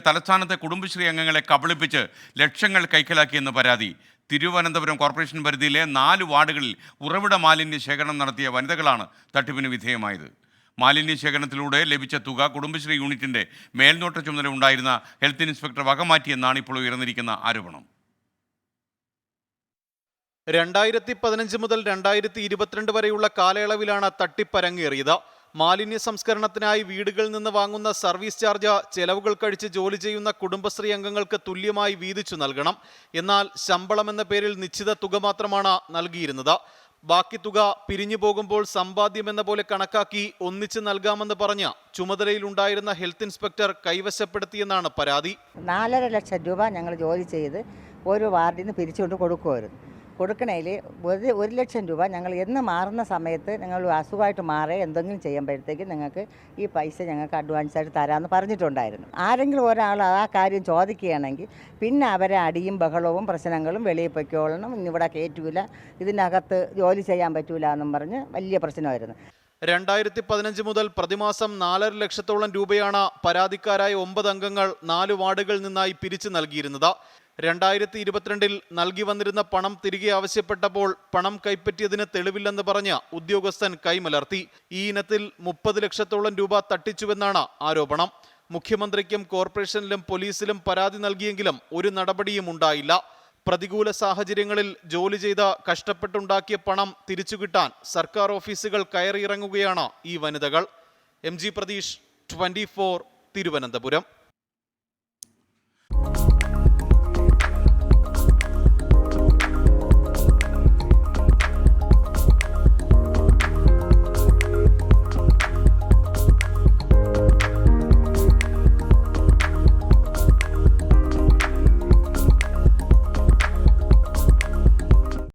തലസ്ഥാനത്തെ കുടുംബശ്രീ അംഗങ്ങളെ കബളിപ്പിച്ച് ലക്ഷങ്ങൾ കൈക്കലാക്കിയെന്ന് പരാതി. തിരുവനന്തപുരം കോർപ്പറേഷൻ പരിധിയിലെ 4 വാർഡുകളിൽ ഉറവിട മാലിന്യ ശേഖരണം നടത്തിയ വനിതകളാണ് തട്ടിപ്പിന് വിധേയമായത്. മാലിന്യ ശേഖരണത്തിലൂടെ ലഭിച്ച തുക കുടുംബശ്രീ യൂണിറ്റിന്റെ മേൽനോട്ട ചുമതല ഉണ്ടായിരുന്ന ഹെൽത്ത് ഇൻസ്പെക്ടർ വകമാറ്റിയെന്നാണ് ഇപ്പോൾ ഉയർന്നിരിക്കുന്ന ആരോപണം. 2015 മുതൽ 2022 വരെയുള്ള കാലയളവിലാണ് തട്ടിപ്പരങ്ങേറിയത്. മാലിന്യ സംസ്കരണത്തിനായി വീടുകളിൽ നിന്ന് വാങ്ങുന്ന സർവീസ് ചാർജ് ചെലവുകൾ കഴിച്ച് ജോലി ചെയ്യുന്ന കുടുംബശ്രീ അംഗങ്ങൾക്ക് തുല്യമായി വീതിച്ചു നൽകണം. എന്നാൽ ശമ്പളം എന്ന പേരിൽ നിശ്ചിത തുക മാത്രമാണ് നൽകിയിരുന്നത്. ബാക്കി തുക പിരിഞ്ഞു പോകുമ്പോൾ സമ്പാദ്യം എന്ന പോലെ കണക്കാക്കി ഒന്നിച്ച് നൽകാമെന്ന് പറഞ്ഞ് ചുമതലയിലുണ്ടായിരുന്ന ഹെൽത്ത് ഇൻസ്പെക്ടർ കൈവശപ്പെടുത്തിയെന്നാണ് പരാതി. 4.5 ലക്ഷം രൂപ ഞങ്ങൾ ജോലി ചെയ്ത് ഒരു വാർഡിൽ നിന്ന് പിരിച്ചുകൊണ്ട് കൊടുക്കുമായിരുന്നു. കൊടുക്കണേൽ 1 ലക്ഷം രൂപ ഞങ്ങൾ എന്ന് മാറുന്ന സമയത്ത് ഞങ്ങൾ അസുഖമായിട്ട് മാറേ എന്തെങ്കിലും ചെയ്യുമ്പോഴത്തേക്ക് നിങ്ങൾക്ക് ഈ പൈസ ഞങ്ങൾക്ക് അഡ്വാൻസായിട്ട് തരാമെന്ന് പറഞ്ഞിട്ടുണ്ടായിരുന്നു. ആരെങ്കിലും ഒരാൾ ആ കാര്യം ചോദിക്കുകയാണെങ്കിൽ പിന്നെ അവരെ അടിയും ബഹളവും പ്രശ്നങ്ങളും വെളിയിൽ പൊയ്ക്കോളണം, ഇവിടെ കയറ്റൂല, ഇതിനകത്ത് ജോലി ചെയ്യാൻ പറ്റൂല എന്നും പറഞ്ഞ് വലിയ പ്രശ്നമായിരുന്നു. 2015 മുതൽ പ്രതിമാസം 4.5 ലക്ഷത്തോളം രൂപയാണ് പരാതിക്കാരായ 9 അംഗങ്ങൾ 4 വാർഡുകളിൽ നിന്നായി പിരിച്ചു നൽകിയിരുന്നത്. 2022 നൽകി വന്നിരുന്ന പണം തിരികെ ആവശ്യപ്പെട്ടപ്പോൾ പണം കൈപ്പറ്റിയതിന് തെളിവില്ലെന്ന് പറഞ്ഞ് ഉദ്യോഗസ്ഥൻ കൈമലർത്തി. ഈ ഇനത്തിൽ 30 ലക്ഷത്തോളം രൂപ തട്ടിച്ചുവെന്നാണ് ആരോപണം. മുഖ്യമന്ത്രിക്കും കോർപ്പറേഷനിലും പോലീസിലും പരാതി നൽകിയെങ്കിലും ഒരു നടപടിയും ഉണ്ടായില്ല. പ്രതികൂല സാഹചര്യങ്ങളിൽ ജോലി ചെയ്ത് കഷ്ടപ്പെട്ടുണ്ടാക്കിയ പണം തിരിച്ചു കിട്ടാൻ സർക്കാർ ഓഫീസുകൾ കയറിയിറങ്ങുകയാണ് ഈ വനിതകൾ. MG പ്രതീഷ്, 24, തിരുവനന്തപുരം.